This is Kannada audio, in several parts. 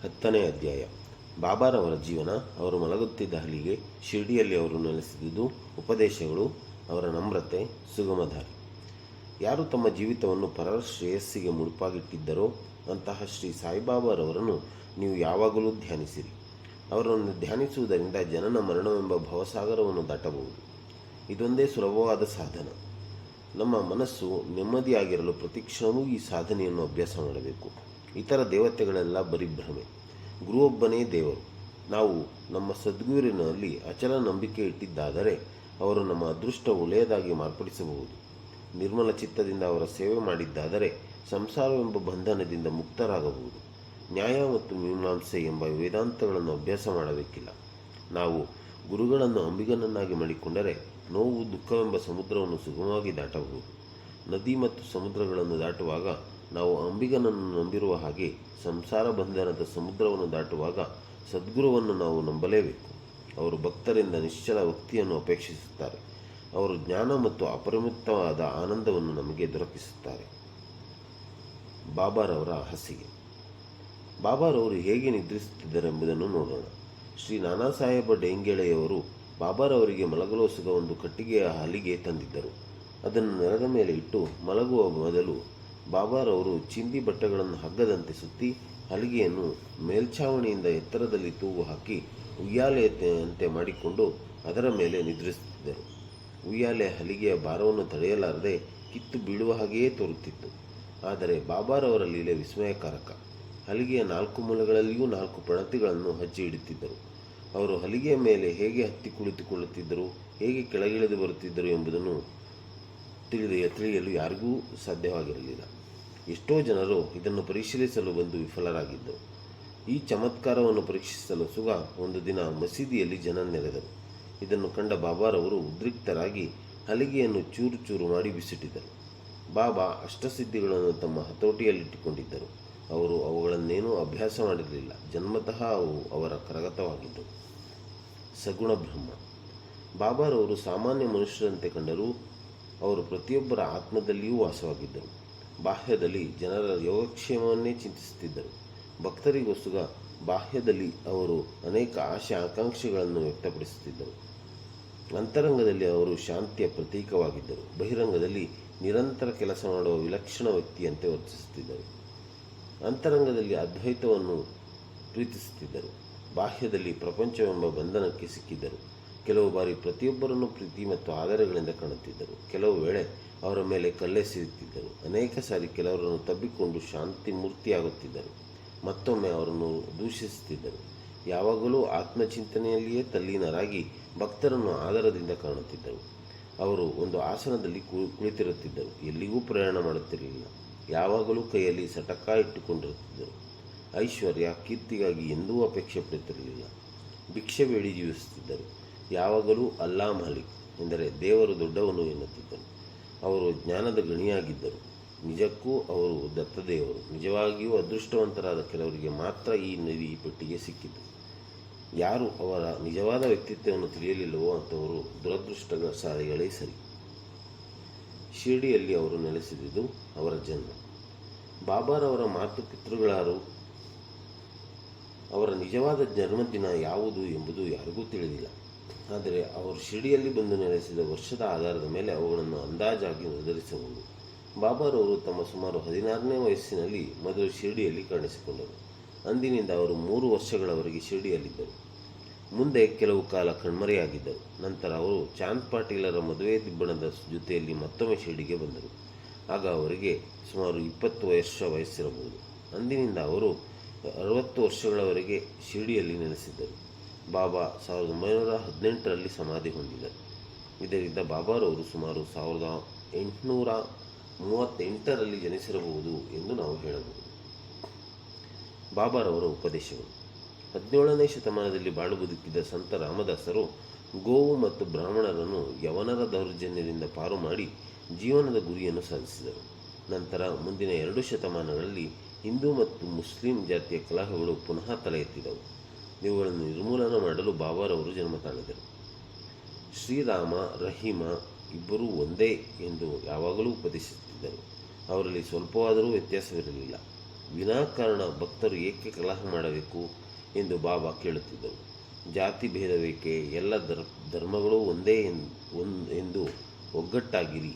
10ನೇ ಅಧ್ಯಾಯ. ಬಾಬಾರವರ ಜೀವನ, ಅವರು ಮಲಗುತ್ತಿದ್ದ ಹಲಿಗೆ, ಶಿರ್ಡಿಯಲ್ಲಿ ಅವರು ನೆಲೆಸಿದುದು, ಉಪದೇಶಗಳು, ಅವರ ನಮ್ರತೆ, ಸುಗಮಧಾರಿ. ಯಾರು ತಮ್ಮ ಜೀವಿತವನ್ನು ಪರರ ಶ್ರೇಯಸ್ಸಿಗೆ ಮುಡುಪಾಗಿಟ್ಟಿದ್ದರೋ ಅಂತಹ ಶ್ರೀ ಸಾಯಿಬಾಬಾರವರನ್ನು ನೀವು ಯಾವಾಗಲೂ ಧ್ಯಾನಿಸಿರಿ. ಅವರನ್ನು ಧ್ಯಾನಿಸುವುದರಿಂದ ಜನನ ಮರಣವೆಂಬ ಭವಸಾಗರವನ್ನು ದಾಟಬಹುದು. ಇದೊಂದೇ ಸುಲಭವಾದ ಸಾಧನ. ನಮ್ಮ ಮನಸ್ಸು ನೆಮ್ಮದಿಯಾಗಿರಲು ಪ್ರತಿಕ್ಷಣವೂ ಈ ಸಾಧನೆಯನ್ನು ಅಭ್ಯಾಸ ಮಾಡಬೇಕು. ಇತರ ದೇವತೆಗಳೆಲ್ಲ ಬರೀ ಭ್ರಮೆ. ಗುರುವೊಬ್ಬನೇ ದೇವರು. ನಾವು ನಮ್ಮ ಸದ್ಗುರುವಿನಲ್ಲಿ ಅಚಲ ನಂಬಿಕೆ ಇಟ್ಟಿದ್ದಾದರೆ ಅವರು ನಮ್ಮ ಅದೃಷ್ಟ ಒಳ್ಳೆಯದಾಗಿ ಮಾರ್ಪಡಿಸಬಹುದು. ನಿರ್ಮಲ ಚಿತ್ತದಿಂದ ಅವರ ಸೇವೆ ಮಾಡಿದ್ದಾದರೆ ಸಂಸಾರವೆಂಬ ಬಂಧನದಿಂದ ಮುಕ್ತರಾಗಬಹುದು. ನ್ಯಾಯ ಮತ್ತು ಮೀಮಾಂಸೆ ಎಂಬ ವೇದಾಂತಗಳನ್ನು ಅಭ್ಯಾಸ ಮಾಡಬೇಕಿಲ್ಲ. ನಾವು ಗುರುಗಳನ್ನು ಅಂಬಿಗನನ್ನಾಗಿ ಮಾಡಿಕೊಂಡರೆ ನೋವು, ದುಃಖವೆಂಬ ಸಮುದ್ರವನ್ನು ಸುಗಮವಾಗಿ ದಾಟಬಹುದು. ನದಿ ಮತ್ತು ಸಮುದ್ರಗಳನ್ನು ದಾಟುವಾಗ ನಾವು ಅಂಬಿಗನನ್ನು ನಂಬಿರುವ ಹಾಗೆ ಸಂಸಾರ ಬಂಧನದ ಸಮುದ್ರವನ್ನು ದಾಟುವಾಗ ಸದ್ಗುರುವನ್ನು ನಾವು ನಂಬಲೇಬೇಕು. ಅವರು ಭಕ್ತರಿಂದ ನಿಶ್ಚಲ ಭಕ್ತಿಯನ್ನು ಅಪೇಕ್ಷಿಸುತ್ತಾರೆ. ಅವರು ಜ್ಞಾನ ಮತ್ತು ಅಪರಿಮಿತವಾದ ಆನಂದವನ್ನು ನಮಗೆ ದೊರಕಿಸುತ್ತಾರೆ. ಬಾಬಾರವರ ಹಾಸಿಗೆ. ಬಾಬಾರವರು ಹೇಗೆ ನಿದ್ರಿಸುತ್ತಿದ್ದರೆಂಬುದನ್ನು ನೋಡೋಣ. ಶ್ರೀ ನಾನಾ ಸಾಹೇಬ ಡೇಂಗೆಳೆಯವರು ಬಾಬಾರವರಿಗೆ ಮಲಗಲೋಸುಗ ಒಂದು ಕಟ್ಟಿಗೆಯ ಹಲಿಗೆ ತಂದಿದ್ದರು. ಅದನ್ನು ನೆಲದ ಮೇಲೆ ಇಟ್ಟು ಮಲಗುವ ಮೊದಲು ಬಾಬಾರವರು ಚಿಂದಿ ಬಟ್ಟೆಗಳನ್ನು ಹಗ್ಗದಂತೆ ಸುತ್ತಿ ಹಲಿಗೆಯನ್ನು ಮೇಲ್ಛಾವಣಿಯಿಂದ ಎತ್ತರದಲ್ಲಿ ತೂಗು ಹಾಕಿ ಉಯ್ಯಾಲೆಯಂತೆ ಮಾಡಿಕೊಂಡು ಅದರ ಮೇಲೆ ನಿದ್ರಿಸುತ್ತಿದ್ದರು. ಉಯ್ಯಾಲೆ ಹಲಿಗೆಯ ಭಾರವನ್ನು ತಡೆಯಲಾರದೆ ಕಿತ್ತು ಬೀಳುವ ಹಾಗೆಯೇ ತೋರುತ್ತಿತ್ತು. ಆದರೆ ಬಾಬಾರವರ ಲೀಲೆ ವಿಸ್ಮಯಕಾರಕ. ಹಲಿಗೆಯ 4 ಮೂಲೆಗಳಲ್ಲಿಯೂ 4 ಪಣತಿಗಳನ್ನು ಹಚ್ಚಿ ಇಡುತ್ತಿದ್ದರು. ಅವರು ಹಲಿಗೆಯ ಮೇಲೆ ಹೇಗೆ ಹತ್ತಿ ಕುಳಿತುಕೊಳ್ಳುತ್ತಿದ್ದರು, ಹೇಗೆ ಕೆಳಗಿಳಿದು ಬರುತ್ತಿದ್ದರು ಎಂಬುದನ್ನು ತಿಳಿಯಲು ಯಾರಿಗೂ ಸಾಧ್ಯವಾಗಿರಲಿಲ್ಲ. ಎಷ್ಟೋ ಜನರು ಇದನ್ನು ಪರಿಶೀಲಿಸಲು ಬಂದು ವಿಫಲರಾಗಿದ್ದರು. ಈ ಚಮತ್ಕಾರವನ್ನು ಪರೀಕ್ಷಿಸಲು ಸುಗ ಒಂದು ದಿನ ಮಸೀದಿಯಲ್ಲಿ ಜನ ನೆರೆದರು. ಇದನ್ನು ಕಂಡ ಬಾಬಾರವರು ಉದ್ರಿಕ್ತರಾಗಿ ಹಲಿಗೆಯನ್ನು ಚೂರು ಚೂರು ಮಾಡಿ ಬಿಸಿಟ್ಟಿದ್ದರು. ಬಾಬಾ ಅಷ್ಟಸಿದ್ಧಿಗಳನ್ನು ತಮ್ಮ ಹತೋಟಿಯಲ್ಲಿಟ್ಟುಕೊಂಡಿದ್ದರು. ಅವರು ಅವುಗಳನ್ನೇನೂ ಅಭ್ಯಾಸ ಮಾಡಿರಲಿಲ್ಲ. ಜನ್ಮತಃ ಅವು ಅವರ ಕರಗತವಾಗಿದ್ದವು. ಸಗುಣ ಬ್ರಹ್ಮ. ಬಾಬಾರವರು ಸಾಮಾನ್ಯ ಮನುಷ್ಯರಂತೆ ಕಂಡರೂ ಅವರು ಪ್ರತಿಯೊಬ್ಬರ ಆತ್ಮದಲ್ಲಿಯೂ ವಾಸವಾಗಿದ್ದರು. ಬಾಹ್ಯದಲ್ಲಿ ಜನರ ಯೋಗಕ್ಷೇಮವನ್ನೇ ಚಿಂತಿಸುತ್ತಿದ್ದರು. ಭಕ್ತರಿಗೋಸ್ಕರ ಬಾಹ್ಯದಲ್ಲಿ ಅವರು ಅನೇಕ ಆಶೆ ಆಕಾಂಕ್ಷೆಗಳನ್ನು ವ್ಯಕ್ತಪಡಿಸುತ್ತಿದ್ದರು. ಅಂತರಂಗದಲ್ಲಿ ಅವರು ಶಾಂತಿಯ ಪ್ರತೀಕವಾಗಿದ್ದರು. ಬಹಿರಂಗದಲ್ಲಿ ನಿರಂತರ ಕೆಲಸ ಮಾಡುವ ವಿಲಕ್ಷಣ ವ್ಯಕ್ತಿಯಂತೆ ವರ್ತಿಸುತ್ತಿದ್ದರು. ಅಂತರಂಗದಲ್ಲಿ ಅದ್ವೈತವನ್ನು ಪ್ರೀತಿಸುತ್ತಿದ್ದರು. ಬಾಹ್ಯದಲ್ಲಿ ಪ್ರಪಂಚವೆಂಬ ಬಂಧನಕ್ಕೆ ಸಿಕ್ಕಿದ್ದರು. ಕೆಲವು ಬಾರಿ ಪ್ರತಿಯೊಬ್ಬರನ್ನು ಪ್ರೀತಿ ಮತ್ತು ಆದರಗಳಿಂದ ಕಾಣುತ್ತಿದ್ದರು. ಕೆಲವು ವೇಳೆ ಅವರ ಮೇಲೆ ಕಲ್ಲೆಸೆಯುತ್ತಿದ್ದರು. ಅನೇಕ ಸಾರಿ ಕೆಲವರನ್ನು ತಬ್ಬಿಕೊಂಡು ಶಾಂತಿ ಮೂರ್ತಿಯಾಗುತ್ತಿದ್ದರು. ಮತ್ತೊಮ್ಮೆ ಅವರನ್ನು ದೂಷಿಸುತ್ತಿದ್ದರು. ಯಾವಾಗಲೂ ಆತ್ಮಚಿಂತನೆಯಲ್ಲಿಯೇ ತಲ್ಲೀನರಾಗಿ ಭಕ್ತರನ್ನು ಆದರದಿಂದ ಕಾಣುತ್ತಿದ್ದರು. ಅವರು ಒಂದು ಆಸನದಲ್ಲಿ ಕುಳಿತಿರುತ್ತಿದ್ದರು. ಎಲ್ಲಿಗೂ ಪ್ರಯಾಣ ಮಾಡುತ್ತಿರಲಿಲ್ಲ. ಯಾವಾಗಲೂ ಕೈಯಲ್ಲಿ ಸಟಕ ಇಟ್ಟುಕೊಂಡಿರುತ್ತಿದ್ದರು. ಐಶ್ವರ್ಯ, ಕೀರ್ತಿಗಾಗಿ ಎಂದೂ ಅಪೇಕ್ಷೆ ಪಡುತ್ತಿರಲಿಲ್ಲ. ಭಿಕ್ಷೆ ಬೇಡಿ ಜೀವಿಸುತ್ತಿದ್ದರು. ಯಾವಾಗಲೂ ಅಲ್ಲಾ ಮಾಲಿಕ್ ಎಂದರೆ ದೇವರು ದೊಡ್ಡವನು ಎನ್ನುತ್ತಿದ್ದರು. ಅವರು ಜ್ಞಾನದ ಗಣಿಯಾಗಿದ್ದರು. ನಿಜಕ್ಕೂ ಅವರು ದತ್ತದೇವರು. ನಿಜವಾಗಿಯೂ ಅದೃಷ್ಟವಂತರಾದ ಕೆಲವರಿಗೆ ಮಾತ್ರ ಈ ನಿಧಿ ಪೆಟ್ಟಿಗೆ ಸಿಕ್ಕಿತು. ಯಾರು ಅವರ ನಿಜವಾದ ವ್ಯಕ್ತಿತ್ವವನ್ನು ತಿಳಿಯಲಿಲ್ಲವೋ ಅಂಥವರು ದುರದೃಷ್ಟಶಾಲಿಗಳೇ ಸರಿ. ಶಿರ್ಡಿಯಲ್ಲಿ ಅವರು ನೆಲೆಸಿದುದು, ಅವರ ಜನ್ಮ. ಬಾಬಾರವರ ಮಾತೃಪಿತೃಗಳಾರು. ಅವರ ನಿಜವಾದ ಜನ್ಮದಿನ ಯಾವುದು ಎಂಬುದು ಯಾರಿಗೂ ತಿಳಿದಿಲ್ಲ. ಆದರೆ ಅವರು ಶಿರ್ಡಿಯಲ್ಲಿ ಬಂದು ನೆಲೆಸಿದ ವರ್ಷದ ಆಧಾರದ ಮೇಲೆ ಅವುಗಳನ್ನು ಅಂದಾಜಾಗಿ ನಿರ್ಧರಿಸಬಹುದು. ಬಾಬಾರವರು ತಮ್ಮ ಸುಮಾರು 16ನೇ ವಯಸ್ಸಿನಲ್ಲಿ ಮೊದಲು ಶಿರ್ಡಿಯಲ್ಲಿ ಕಾಣಿಸಿಕೊಂಡರು. ಅಂದಿನಿಂದ ಅವರು 3 ವರ್ಷಗಳವರೆಗೆ ಶಿರ್ಡಿಯಲ್ಲಿದ್ದರು. ಮುಂದೆ ಕೆಲವು ಕಾಲ ಕಣ್ಮರೆಯಾಗಿದ್ದರು. ನಂತರ ಅವರು ಚಾಂದ್ ಪಾಟೀಲರ ಮದುವೆ ದಿಬ್ಬಣದ ಜೊತೆಯಲ್ಲಿ ಮತ್ತೊಮ್ಮೆ ಶಿರ್ಡಿಗೆ ಬಂದರು. ಆಗ ಅವರಿಗೆ ಸುಮಾರು 20 ವರ್ಷ ವಯಸ್ಸಿರಬಹುದು. ಅಂದಿನಿಂದ ಅವರು 60 ವರ್ಷಗಳವರೆಗೆ ಶಿರ್ಡಿಯಲ್ಲಿ ನೆಲೆಸಿದ್ದರು. ಬಾಬಾ 1918ರಲ್ಲಿ ಸಮಾಧಿ ಹೊಂದಿದರು. ಇದರಿಂದ ಬಾಬಾರವರು ಸುಮಾರು 1838ರಲ್ಲಿ ಜನಿಸಿರಬಹುದು ಎಂದು ನಾವು ಹೇಳಬಹುದು. ಬಾಬಾರವರ ಉಪದೇಶಗಳು. 17ನೇ ಶತಮಾನದಲ್ಲಿ ಬಾಳು ಬದುಕಿದ್ದ ಸಂತ ರಾಮದಾಸರು ಗೋವು ಮತ್ತು ಬ್ರಾಹ್ಮಣರನ್ನು ಯವನರ ದೌರ್ಜನ್ಯದಿಂದ ಪಾರು ಮಾಡಿ ಜೀವನದ ಗುರಿಯನ್ನು ಸಾಧಿಸಿದರು. ನಂತರ ಮುಂದಿನ 2 ಶತಮಾನಗಳಲ್ಲಿ ಹಿಂದೂ ಮತ್ತು ಮುಸ್ಲಿಂ ಜಾತಿಯ ಕಲಹಗಳು ಪುನಃ ತಲೆ ಎತ್ತಿದವು. ಇವುಗಳನ್ನು ನಿರ್ಮೂಲನ ಮಾಡಲು ಬಾಬಾರವರು ಜನ್ಮ ತಾಳಿದರು. ಶ್ರೀರಾಮ, ರಹೀಮ ಇಬ್ಬರೂ ಒಂದೇ ಎಂದು ಯಾವಾಗಲೂ ಉಪದೇಶಿಸುತ್ತಿದ್ದರು. ಅವರಲ್ಲಿ ಸ್ವಲ್ಪವಾದರೂ ವ್ಯತ್ಯಾಸವಿರಲಿಲ್ಲ. ವಿನಾಕಾರಣ ಭಕ್ತರು ಏಕೆ ಕಲಹ ಮಾಡಬೇಕು ಎಂದು ಬಾಬಾ ಕೇಳುತ್ತಿದ್ದರು. ಜಾತಿ ಭೇದವೇಕೆ, ಎಲ್ಲ ಧರ್ಮಗಳು ಒಂದೇ ಎಂದು ಒಗ್ಗಟ್ಟಾಗಿರಿ,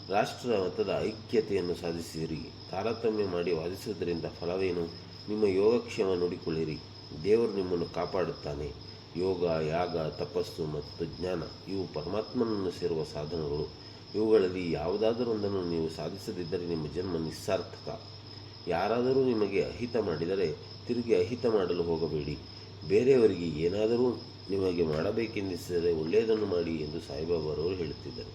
ರಾಷ್ಟ್ರ ಮತದ ಐಕ್ಯತೆಯನ್ನು ಸಾಧಿಸಿರಿ. ತಾರತಮ್ಯ ಮಾಡಿ ವಾದಿಸುವುದರಿಂದ ಫಲವೇನು? ನಿಮ್ಮ ಯೋಗಕ್ಷೇಮ ನೋಡಿಕೊಳ್ಳಿರಿ, ದೇವರು ನಿಮ್ಮನ್ನು ಕಾಪಾಡುತ್ತಾನೆ. ಯೋಗ, ಯಾಗ, ತಪಸ್ಸು ಮತ್ತು ಜ್ಞಾನ ಇವು ಪರಮಾತ್ಮನನ್ನು ಸೇರುವ ಸಾಧನಗಳು. ಇವುಗಳಲ್ಲಿ ಯಾವುದಾದರೊಂದನ್ನು ನೀವು ಸಾಧಿಸದಿದ್ದರೆ ನಿಮ್ಮ ಜನ್ಮ ನಿಸ್ಸಾರ್ಥಕ. ಯಾರಾದರೂ ನಿಮಗೆ ಅಹಿತ ಮಾಡಿದರೆ ತಿರುಗಿ ಅಹಿತ ಮಾಡಲು ಹೋಗಬೇಡಿ. ಬೇರೆಯವರಿಗೆ ಏನಾದರೂ ನಿಮಗೆ ಮಾಡಬೇಕೆಂದಿಸಿದರೆ ಒಳ್ಳೆಯದನ್ನು ಮಾಡಿ ಎಂದು ಸಾಯಿಬಾಬಾರವರು ಹೇಳುತ್ತಿದ್ದರು.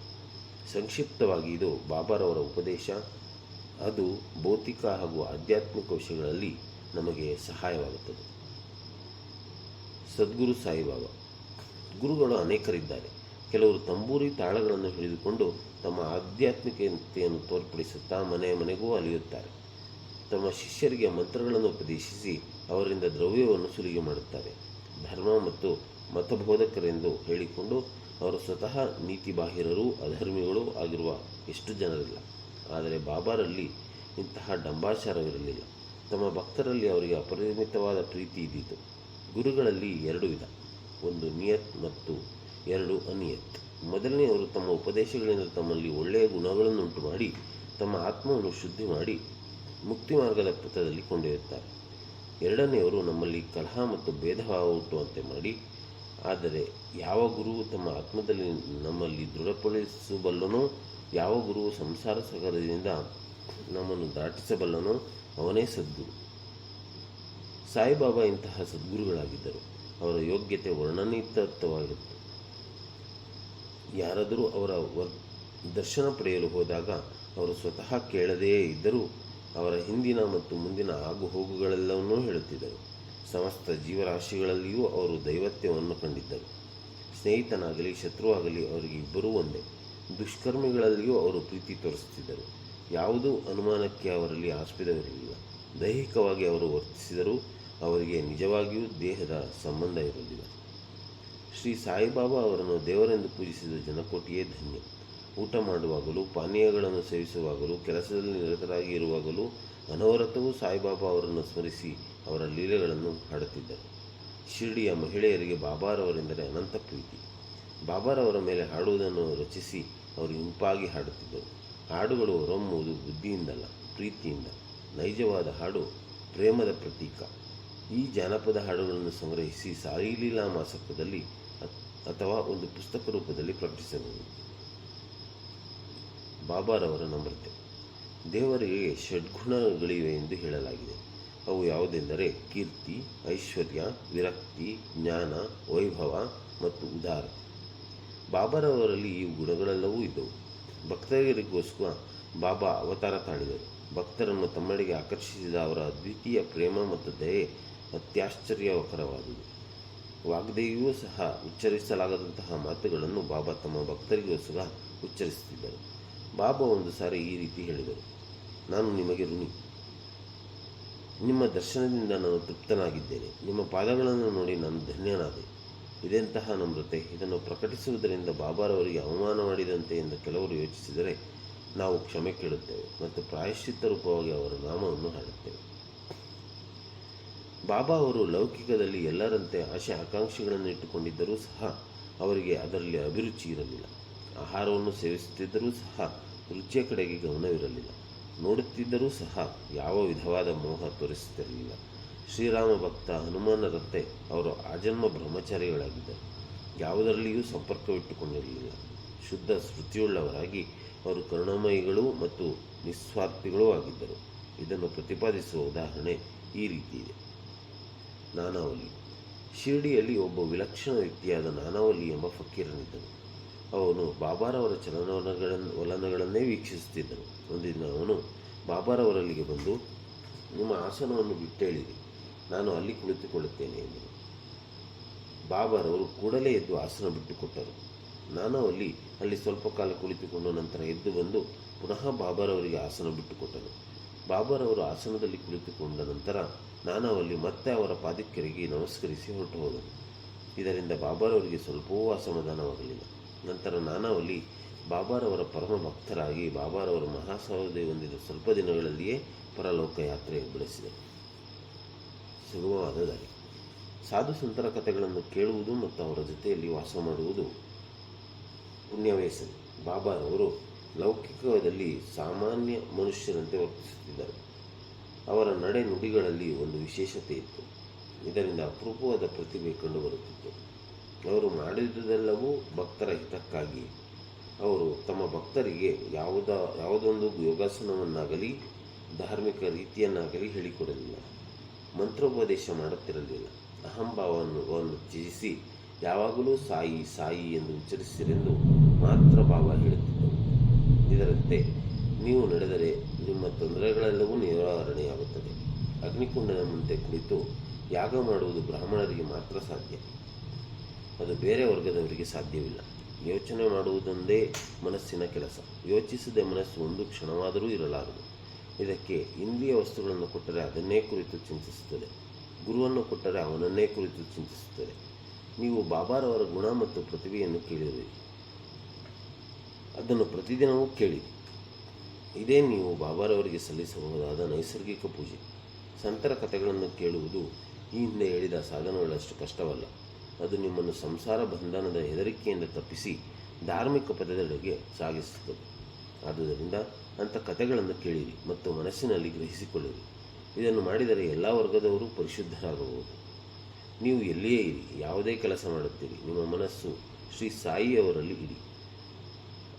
ಸಂಕ್ಷಿಪ್ತವಾಗಿ ಇದು ಬಾಬಾರವರ ಉಪದೇಶ. ಅದು ಭೌತಿಕ ಹಾಗೂ ಆಧ್ಯಾತ್ಮಿಕ ವಿಷಯಗಳಲ್ಲಿ ನಮಗೆ ಸಹಾಯವಾಗುತ್ತದೆ. ಸದ್ಗುರು ಸಾಯಿಬಾಬಾ. ಗುರುಗಳು ಅನೇಕರಿದ್ದಾರೆ. ಕೆಲವರು ತಂಬೂರಿ ತಾಳಗಳನ್ನು ಹಿಡಿದುಕೊಂಡು ತಮ್ಮ ಆಧ್ಯಾತ್ಮಿಕತೆಯನ್ನು ತೋರ್ಪಡಿಸುತ್ತಾ ಮನೆ ಮನೆಗೂ ಅಲಿಯುತ್ತಾರೆ. ತಮ್ಮ ಶಿಷ್ಯರಿಗೆ ಮಂತ್ರಗಳನ್ನು ಉಪದೇಶಿಸಿ ಅವರಿಂದ ದ್ರವ್ಯವನ್ನು ಸುಲಿಗೆ ಮಾಡುತ್ತಾರೆ. ಧರ್ಮ ಮತ್ತು ಮತಬೋಧಕರೆಂದು ಹೇಳಿಕೊಂಡು ಅವರು ಸ್ವತಃ ನೀತಿಬಾಹಿರರೂ ಅಧರ್ಮಿಗಳೂ ಆಗಿರುವ ಎಷ್ಟು ಜನರಿಲ್ಲ. ಆದರೆ ಬಾಬಾರಲ್ಲಿ ಇಂತಹ ಡಂಬಾಚಾರವಿರಲಿಲ್ಲ. ತಮ್ಮ ಭಕ್ತರಲ್ಲಿ ಅವರಿಗೆ ಅಪರಿಮಿತವಾದ ಪ್ರೀತಿ ಇದ್ದಿತು. ಗುರುಗಳಲ್ಲಿ ಎರಡು ವಿಧ, ಒಂದು ನಿಯತ್ ಮತ್ತು ಎರಡು ಅನಿಯತ್. ಮೊದಲನೆಯವರು ತಮ್ಮ ಉಪದೇಶಗಳಿಂದ ತಮ್ಮಲ್ಲಿ ಒಳ್ಳೆಯ ಗುಣಗಳನ್ನುಂಟು ಮಾಡಿ ತಮ್ಮ ಆತ್ಮವನ್ನು ಶುದ್ಧಿ ಮಾಡಿ ಮುಕ್ತಿ ಮಾರ್ಗದ ಪಥದಲ್ಲಿ ಕೊಂಡೊಯ್ಯುತ್ತಾರೆ. ಎರಡನೆಯವರು ನಮ್ಮಲ್ಲಿ ಕಲಹ ಮತ್ತು ಭೇದ ಭಾವ ಹುಟ್ಟುವಂತೆ ಮಾಡಿ, ಆದರೆ ಯಾವ ಗುರುವು ತಮ್ಮ ಆತ್ಮದಲ್ಲಿ ನಮ್ಮಲ್ಲಿ ದೃಢಪಡಿಸಬಲ್ಲನೋ, ಯಾವ ಗುರುವು ಸಂಸಾರ ಸಾಗರದಿಂದ ನಮ್ಮನ್ನು ದಾಟಿಸಬಲ್ಲನೋ ಅವನೇ ಸದ್ಗುರು. ಸಾಯಿಬಾಬಾ ಇಂತಹ ಸದ್ಗುರುಗಳಾಗಿದ್ದರು. ಅವರ ಯೋಗ್ಯತೆ ವರ್ಣನೀಯವಾಗಿತ್ತು. ಯಾರಾದರೂ ಅವರ ದರ್ಶನ ಪಡೆಯಲು ಹೋದಾಗ ಅವರು ಸ್ವತಃ ಕೇಳದೇ ಇದ್ದರೂ ಅವರ ಹಿಂದಿನ ಮತ್ತು ಮುಂದಿನ ಆಗುಹೋಗುಗಳೆಲ್ಲವನ್ನೂ ಹೇಳುತ್ತಿದ್ದರು. ಸಮಸ್ತ ಜೀವರಾಶಿಗಳಲ್ಲಿಯೂ ಅವರು ದೈವತ್ವವನ್ನು ಕಂಡಿದ್ದರು. ಸ್ನೇಹಿತನಾಗಲಿ ಶತ್ರುವಾಗಲಿ ಅವರಿಗೆ ಇಬ್ಬರೂ ಒಂದೇ. ದುಷ್ಕರ್ಮಿಗಳಲ್ಲಿಯೂ ಅವರು ಪ್ರೀತಿ ತೋರಿಸುತ್ತಿದ್ದರು. ಯಾವುದೂ ಅನುಮಾನಕ್ಕೆ ಅವರಲ್ಲಿ ಆಸ್ಪದವಿರಲಿಲ್ಲ. ದೈಹಿಕವಾಗಿ ಅವರು ವರ್ತಿಸಿದರೂ ಅವರಿಗೆ ನಿಜವಾಗಿಯೂ ದೇಹದ ಸಂಬಂಧ ಇರಲಿಲ್ಲ. ಶ್ರೀ ಸಾಯಿಬಾಬಾ ಅವರನ್ನು ದೇವರೆಂದು ಪೂಜಿಸಿದ ಜನಕೋಟಿಯೇ ಧನ್ಯ. ಊಟ ಮಾಡುವಾಗಲೂ, ಪಾನೀಯಗಳನ್ನು ಸೇವಿಸುವಾಗಲೂ, ಕೆಲಸದಲ್ಲಿ ನಿರತರಾಗಿ ಇರುವಾಗಲೂ ಅನವರತವೂ ಸಾಯಿಬಾಬಾ ಅವರನ್ನು ಸ್ಮರಿಸಿ ಅವರ ಲೀಲೆಗಳನ್ನು ಹಾಡುತ್ತಿದ್ದರು. ಶಿರ್ಡಿಯ ಮಹಿಳೆಯರಿಗೆ ಬಾಬಾರವರೆಂದರೆ ಅನಂತ ಪ್ರೀತಿ. ಬಾಬಾರವರ ಮೇಲೆ ಹಾಡುವುದನ್ನು ರಚಿಸಿ ಅವರು ಇಂಪಾಗಿ ಹಾಡುತ್ತಿದ್ದರು. ಹಾಡುಗಳು ಹೊರಹೊಮ್ಮುವುದು ಬುದ್ಧಿಯಿಂದಲ್ಲ, ಪ್ರೀತಿಯಿಂದ. ನೈಜವಾದ ಹಾಡು ಪ್ರೇಮದ ಪ್ರತೀಕ. ಈ ಜಾನಪದ ಹಾಡುಗಳನ್ನು ಸಂಗ್ರಹಿಸಿ ಸಾಯಿಲೀಲಾ ಮಾಸಕದಲ್ಲಿ ಅಥವಾ ಒಂದು ಪುಸ್ತಕ ರೂಪದಲ್ಲಿ ಪ್ರಕಟಿಸಬಹುದು. ಬಾಬಾರವರ ನಮ್ರತೆ. ದೇವರಿಗೆ ಷಡ್ಗುಣಗಳಿವೆ ಎಂದು ಹೇಳಲಾಗಿದೆ. ಅವು ಯಾವುದೆಂದರೆ ಕೀರ್ತಿ, ಐಶ್ವರ್ಯ, ವಿರಕ್ತಿ, ಜ್ಞಾನ, ವೈಭವ ಮತ್ತು ಉದಾರತೆ. ಬಾಬಾರವರಲ್ಲಿ ಈ ಗುಣಗಳೆಲ್ಲವೂ ಇದ್ದವು. ಭಕ್ತರಿಗೋಸ್ಕರ ಬಾಬಾ ಅವತಾರ ತಾಳಿದರು. ಭಕ್ತರನ್ನು ತಮ್ಮೆಡೆಗೆ ಆಕರ್ಷಿಸಿದ ಅವರ ಅದ್ವಿತೀಯ ಪ್ರೇಮ ಮತ್ತು ದಯೆ ಅತ್ಯಾಶ್ಚರ್ಯಕರವಾದುದು. ವಾಗ್ದೇವಿಯೂ ಸಹ ಉಚ್ಚರಿಸಲಾಗದಂತಹ ಮಾತುಗಳನ್ನು ಬಾಬಾ ತಮ್ಮ ಭಕ್ತರಿಗೋಸ್ಕರ ಉಚ್ಚರಿಸುತ್ತಿದ್ದರು. ಬಾಬಾ ಒಂದು ಸಾರಿ ಈ ರೀತಿ ಹೇಳಿದರು: ನಾನು ನಿಮಗೆ ಋಣಿ. ನಿಮ್ಮ ದರ್ಶನದಿಂದ ನಾನು ತೃಪ್ತನಾಗಿದ್ದೇನೆ. ನಿಮ್ಮ ಪಾದಗಳನ್ನು ನೋಡಿ ನಾನು ಧನ್ಯನಾದೆ. ಇದೆಂತಹ ನಮ್ರತೆ! ಇದನ್ನು ಪ್ರಕಟಿಸುವುದರಿಂದ ಬಾಬಾರವರಿಗೆ ಅವಮಾನ ಮಾಡಿದಂತೆ ಎಂದು ಕೆಲವರು ಯೋಚಿಸಿದರೆ ನಾವು ಕ್ಷಮೆ ಕೇಳುತ್ತೇವೆ ಮತ್ತು ಪ್ರಾಯಶ್ಚಿತ್ತ ರೂಪವಾಗಿ ಅವರ ನಾಮವನ್ನು ಹಾಡುತ್ತೇವೆ. ಬಾಬಾ ಅವರು ಲೌಕಿಕದಲ್ಲಿ ಎಲ್ಲರಂತೆ ಆಶೆ ಆಕಾಂಕ್ಷೆಗಳನ್ನು ಇಟ್ಟುಕೊಂಡಿದ್ದರೂ ಸಹ ಅವರಿಗೆ ಅದರಲ್ಲಿ ಅಭಿರುಚಿ ಇರಲಿಲ್ಲ. ಆಹಾರವನ್ನು ಸೇವಿಸುತ್ತಿದ್ದರೂ ಸಹ ರುಚಿಯ ಕಡೆಗೆ ಗಮನವಿರಲಿಲ್ಲ. ನೋಡುತ್ತಿದ್ದರೂ ಸಹ ಯಾವ ವಿಧವಾದ ಮೋಹ ತೋರಿಸುತ್ತಿರಲಿಲ್ಲ. ಶ್ರೀರಾಮ ಭಕ್ತ ಹನುಮಾನರಂತೆ ಅವರು ಆಜನ್ಮ ಬ್ರಹ್ಮಚಾರಿಗಳಾಗಿದ್ದರು. ಯಾವುದರಲ್ಲಿಯೂ ಸಂಪರ್ಕವಿಟ್ಟುಕೊಂಡಿರಲಿಲ್ಲ. ಶುದ್ಧ ಸ್ಮೃತಿಯುಳ್ಳವರಾಗಿ ಅವರು ಕರುಣಾಮಯಿಗಳೂ ಮತ್ತು ನಿಸ್ವಾರ್ಥಿಗಳೂ ಆಗಿದ್ದರು. ಇದನ್ನು ಪ್ರತಿಪಾದಿಸುವ ಉದಾಹರಣೆ ಈ ರೀತಿ ಇದೆ. ನಾನಾವಲಿ. ಶಿರ್ಡಿಯಲ್ಲಿ ಒಬ್ಬ ವಿಲಕ್ಷಣ ವ್ಯಕ್ತಿಯಾದ ನಾನಾವಲಿ ಎಂಬ ಫಕೀರನಿದ್ದನು. ಅವನು ಬಾಬಾರವರ ಚಲನವಲನಗಳನ್ನೇ ವೀಕ್ಷಿಸುತ್ತಿದ್ದನು. ಒಂದಿನ ಅವನು ಬಾಬಾರವರಲ್ಲಿಗೆ ಬಂದು, ನಿಮ್ಮ ಆಸನವನ್ನು ಬಿಟ್ಟೇಳಿರಿ, ನಾನು ಅಲ್ಲಿ ಕುಳಿತುಕೊಳ್ಳುತ್ತೇನೆ ಎಂದನು. ಬಾಬಾರವರು ಕೂಡಲೇ ಎದ್ದು ಆಸನ ಬಿಟ್ಟುಕೊಟ್ಟರು. ನಾನಾವಲಿ ಅಲ್ಲಿ ಸ್ವಲ್ಪ ಕಾಲ ಕುಳಿತುಕೊಂಡು ನಂತರ ಎದ್ದು ಬಂದು ಪುನಃ ಬಾಬಾರವರಿಗೆ ಆಸನ ಬಿಟ್ಟುಕೊಟ್ಟನು. ಬಾಬಾರವರು ಆಸನದಲ್ಲಿ ಕುಳಿತುಕೊಂಡ ನಂತರ ನಾನಾವಲ್ಲಿ ಮತ್ತೆ ಅವರ ಪಾದಕ್ಕೆರಗಿ ನಮಸ್ಕರಿಸಿ ಹೊರಟು ಹೋದನು. ಇದರಿಂದ ಬಾಬಾರವರಿಗೆ ಸ್ವಲ್ಪವೂ ಅಸಮಾಧಾನವಾಗಲಿಲ್ಲ. ನಂತರ ನಾನಾವಲ್ಲಿ ಬಾಬಾರವರ ಪರಮ ಭಕ್ತರಾಗಿ ಬಾಬಾರವರ ಮಹಾಸಮಾಧಿ ಹೊಂದಿದ ಸ್ವಲ್ಪ ದಿನಗಳಲ್ಲಿಯೇ ಪರಲೋಕ ಯಾತ್ರೆ ಬೆಳೆಸಿದರು. ಸುಗಮವಾದ ದಾರಿ. ಸಾಧು ಸಂತರ ಕಥೆಗಳನ್ನು ಕೇಳುವುದು ಮತ್ತು ಅವರ ಜೊತೆಯಲ್ಲಿ ವಾಸ ಮಾಡುವುದು ಪುಣ್ಯವೇ ಸರಿ. ಬಾಬಾರವರು ಲೌಕಿಕದಲ್ಲಿ ಸಾಮಾನ್ಯ ಮನುಷ್ಯರಂತೆ ವರ್ತಿಸುತ್ತಿದ್ದರು. ಅವರ ನಡೆ ನುಡಿಗಳಲ್ಲಿ ಒಂದು ವಿಶೇಷತೆ ಇತ್ತು. ಇದರಿಂದ ಅಪರೂಪವಾದ ಪ್ರತಿಭೆ ಕಂಡುಬರುತ್ತಿತ್ತು. ಅವರು ಮಾಡಿದುದೆಲ್ಲವೂ ಭಕ್ತರ ಹಿತಕ್ಕಾಗಿ. ಅವರು ತಮ್ಮ ಭಕ್ತರಿಗೆ ಯಾವುದೊಂದು ಯೋಗಾಸನವನ್ನಾಗಲಿ ಧಾರ್ಮಿಕ ರೀತಿಯನ್ನಾಗಲಿ ಹೇಳಿಕೊಡಲಿಲ್ಲ. ಮಂತ್ರೋಪದೇಶ ಮಾಡುತ್ತಿರಲಿಲ್ಲ. ಅಹಂಭಾವವನ್ನು ತ್ಯಜಿಸಿ ಯಾವಾಗಲೂ ಸಾಯಿ ಸಾಯಿ ಎಂದು ಉಚ್ಚರಿಸಿರೆಂದು ಮಾತ್ರ ಬಾಬಾ ಹೇಳುತ್ತಿದ್ದರು. ಇದರಂತೆ ನೀವು ನಡೆದರೆ ನಿಮ್ಮ ತೊಂದರೆಗಳೆಲ್ಲವೂ ನಿವಾರಣೆಯಾಗುತ್ತದೆ. ಅಗ್ನಿಕುಂಡದ ಮುಂದೆ ಕುಳಿತು ಯಾಗ ಮಾಡುವುದು ಬ್ರಾಹ್ಮಣರಿಗೆ ಮಾತ್ರ ಸಾಧ್ಯ. ಅದು ಬೇರೆ ವರ್ಗದವರಿಗೆ ಸಾಧ್ಯವಿಲ್ಲ. ಯೋಚನೆ ಮಾಡುವುದೊಂದೇ ಮನಸ್ಸಿನ ಕೆಲಸ. ಯೋಚಿಸದೆ ಮನಸ್ಸು ಒಂದು ಕ್ಷಣವಾದರೂ ಇರಲಾರದು. ಇದಕ್ಕೆ ಇಂದ್ರಿಯ ವಸ್ತುಗಳನ್ನು ಕೊಟ್ಟರೆ ಅದನ್ನೇ ಕುರಿತು ಚಿಂತಿಸುತ್ತದೆ. ಗುರುವನ್ನು ಕೊಟ್ಟರೆ ಅವನನ್ನೇ ಕುರಿತು ಚಿಂತಿಸುತ್ತದೆ. ನೀವು ಬಾಬಾರವರ ಗುಣ ಮತ್ತು ಪ್ರತಿಭೆಯನ್ನು ಕೇಳಿರುವಿರಿ. ಅದನ್ನು ಪ್ರತಿದಿನವೂ ಕೇಳಿ. ಇದೇ ನೀವು ಬಾಬಾರವರಿಗೆ ಸಲ್ಲಿಸಬಹುದಾದ ನೈಸರ್ಗಿಕ ಪೂಜೆ. ಸಂತರ ಕಥೆಗಳನ್ನು ಕೇಳುವುದು ಈ ಹಿಂದೆ ಹೇಳಿದ ಸಾಧನಗಳಷ್ಟು ಕಷ್ಟವಲ್ಲ. ಅದು ನಿಮ್ಮನ್ನು ಸಂಸಾರ ಬಂಧನದ ಹೆದರಿಕೆಯಿಂದ ತಪ್ಪಿಸಿ ಧಾರ್ಮಿಕ ಪದದೆಡೆಗೆ ಸಾಗಿಸುತ್ತದೆ. ಆದುದರಿಂದ ಅಂಥ ಕಥೆಗಳನ್ನು ಕೇಳಿರಿ ಮತ್ತು ಮನಸ್ಸಿನಲ್ಲಿ ಗ್ರಹಿಸಿಕೊಳ್ಳಿರಿ. ಇದನ್ನು ಮಾಡಿದರೆ ಎಲ್ಲ ವರ್ಗದವರು ಪರಿಶುದ್ಧರಾಗಬಹುದು. ನೀವು ಎಲ್ಲಿಯೇ ಇರಿ, ಯಾವುದೇ ಕೆಲಸ ಮಾಡುತ್ತೀರಿ, ನಿಮ್ಮ ಮನಸ್ಸು ಶ್ರೀ ಸಾಯಿಯವರಲ್ಲಿ ಇಡಿ.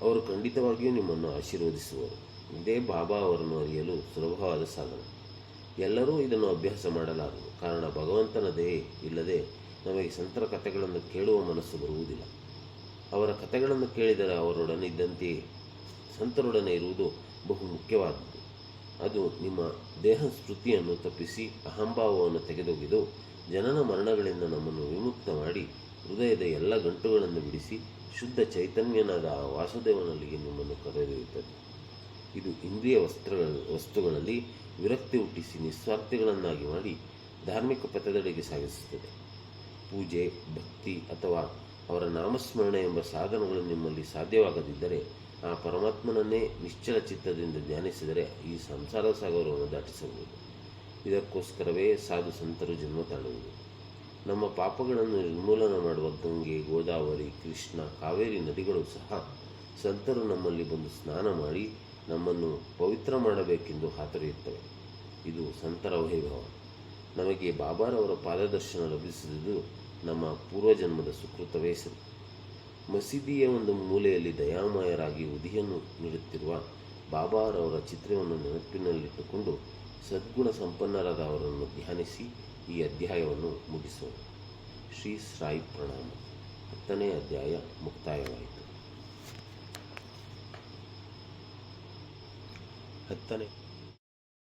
ಅವರು ಖಂಡಿತವಾಗಿಯೂ ನಿಮ್ಮನ್ನು ಆಶೀರ್ವದಿಸುವರು. ಇದೇ ಬಾಬಾ ಅವರನ್ನು ಅರಿಯಲು ಸುಲಭವಾದ ಸಾಧನ. ಎಲ್ಲರೂ ಇದನ್ನು ಅಭ್ಯಾಸ ಮಾಡಲಾರರು. ಕಾರಣ ಭಗವಂತನ ದಯೆ ಇಲ್ಲದೆ ನಮಗೆ ಸಂತರ ಕಥೆಗಳನ್ನು ಕೇಳುವ ಮನಸ್ಸು ಬರುವುದಿಲ್ಲ. ಅವರ ಕಥೆಗಳನ್ನು ಕೇಳಿದರೆ ಅವರೊಡನೆ ಇದ್ದಂತೆಯೇ ಸಂತರೊಡನೆ ಇರುವುದು ಬಹು ಮುಖ್ಯವಾದದ್ದು. ಅದು ನಿಮ್ಮ ದೇಹ ಸ್ಮೃತಿಯನ್ನು ತಪ್ಪಿಸಿ ಅಹಂಭಾವವನ್ನು ತೆಗೆದೊಗೆದು ಜನನ ಮರಣಗಳಿಂದ ನಮ್ಮನ್ನು ವಿಮುಕ್ತ ಮಾಡಿ ಹೃದಯದ ಎಲ್ಲ ಗಂಟುಗಳನ್ನು ಬಿಡಿಸಿ ಶುದ್ಧ ಚೈತನ್ಯನಾದ ಆ ವಾಸುದೇವನಲ್ಲಿಗೆ ನಿಮ್ಮನ್ನು ಕರೆದೊಯ್ಯುತ್ತದೆ. ಇದು ಇಂದ್ರಿಯ ವಸ್ತುಗಳಲ್ಲಿ ವಿರಕ್ತಿ ಹುಟ್ಟಿಸಿ ನಿಸ್ವಾರ್ಥಿಗಳನ್ನಾಗಿ ಮಾಡಿ ಧಾರ್ಮಿಕ ಪಥದೆಡೆಗೆ ಸಾಗಿಸುತ್ತದೆ. ಪೂಜೆ, ಭಕ್ತಿ ಅಥವಾ ಅವರ ನಾಮಸ್ಮರಣೆ ಎಂಬ ಸಾಧನಗಳು ನಿಮ್ಮಲ್ಲಿ ಸಾಧ್ಯವಾಗದಿದ್ದರೆ ಆ ಪರಮಾತ್ಮನನ್ನೇ ನಿಶ್ಚಲ ಚಿತ್ತದಿಂದ ಧ್ಯಾನಿಸಿದರೆ ಈ ಸಂಸಾರ ಸಾಗರವನ್ನು ದಾಟಿಸಬಹುದು. ಇದಕ್ಕೋಸ್ಕರವೇ ಸಾಧು ಸಂತರು ಜನ್ಮ ತಾಳುವುದು. ನಮ್ಮ ಪಾಪಗಳನ್ನು ನಿರ್ಮೂಲನ ಮಾಡುವ ಗಂಗೆ, ಗೋದಾವರಿ, ಕೃಷ್ಣ, ಕಾವೇರಿ ನದಿಗಳು ಸಹ ಸಂತರು ನಮ್ಮಲ್ಲಿ ಬಂದು ಸ್ನಾನ ಮಾಡಿ ನಮ್ಮನ್ನು ಪವಿತ್ರ ಮಾಡಬೇಕೆಂದು ಹಾತೊರೆಯುತ್ತವೆ. ಇದು ಸಂತರ ವೈಭವ. ನಮಗೆ ಬಾಬಾರವರ ಪಾದದರ್ಶನ ಲಭಿಸಿದುದು ನಮ್ಮ ಪೂರ್ವಜನ್ಮದ ಸುಕೃತವೇ ಸರಿ. ಮಸೀದಿಯ ಒಂದು ಮೂಲೆಯಲ್ಲಿ ದಯಾಮಯರಾಗಿ ಉದಿಯನ್ನು ನೀಡುತ್ತಿರುವ ಬಾಬಾರವರ ಚಿತ್ರವನ್ನು ನೆನಪಿನಲ್ಲಿಟ್ಟುಕೊಂಡು ಸದ್ಗುಣ ಸಂಪನ್ನರಾದ ಅವರನ್ನು ಧ್ಯಾನಿಸಿ ಈ ಅಧ್ಯಾಯವನ್ನು ಮುಗಿಸೋಣ. ಶ್ರೀ ಸಾಯಿ ಪ್ರಣಾಮ. 10ನೇ ಅಧ್ಯಾಯ ಮುಕ್ತಾಯವಾಯಿತು. 10ನೇ